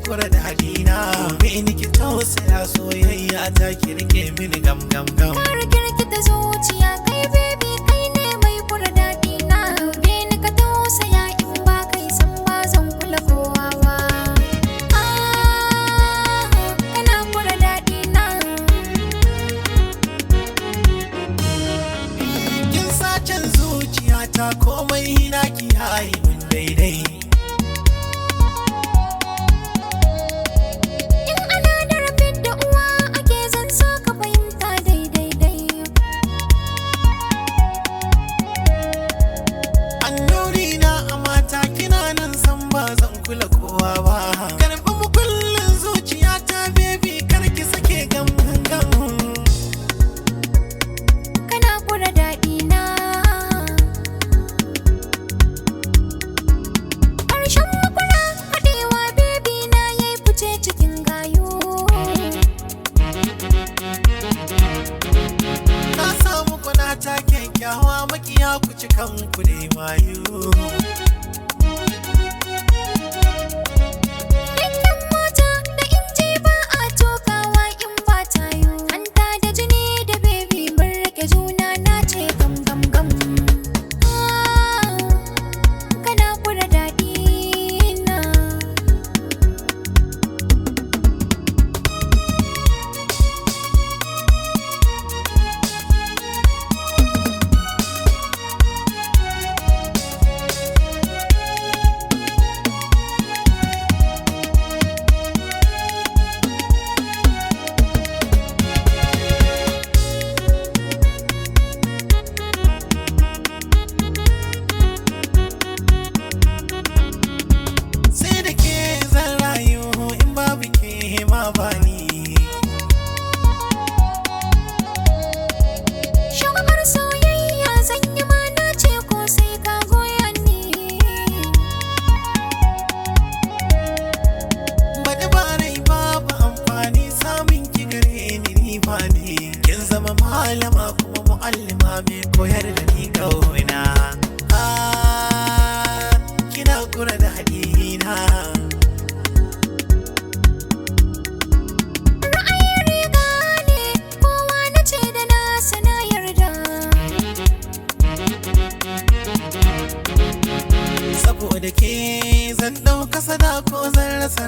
kura daɗina. Gobe ni ki tausaya soyayya ta ki rike mini gam gam gam. Ka rikirkita zuciya kai baby kai ne mai kura daɗina. Gobe ni ka tausaya in ba kai san ba zan kula kowa ba. Kana kura daɗina. Kin sacen zuciya ta komai na ki yayi min daidai. Kula kowa ba karɓi mukullin zuciya ta baby kar ki sake gam gam. Kana kura daɗina. Ƙarshen makura haɗewa baby na yayi fice cikin gayu. Na samu kuna ta kyakkyawa makiya ku ci kanku ne mayu. Shagwabar soyayya zan yi mana ce ko sai ka goya ni. Bada ba rai babu amfani samun ki gare ni riba ne. Kin zama malama kuma mu'allima mai koyar da ni kauna. Kina kura da hadina. Saboda ke zan ɗauka sada ko zan rasa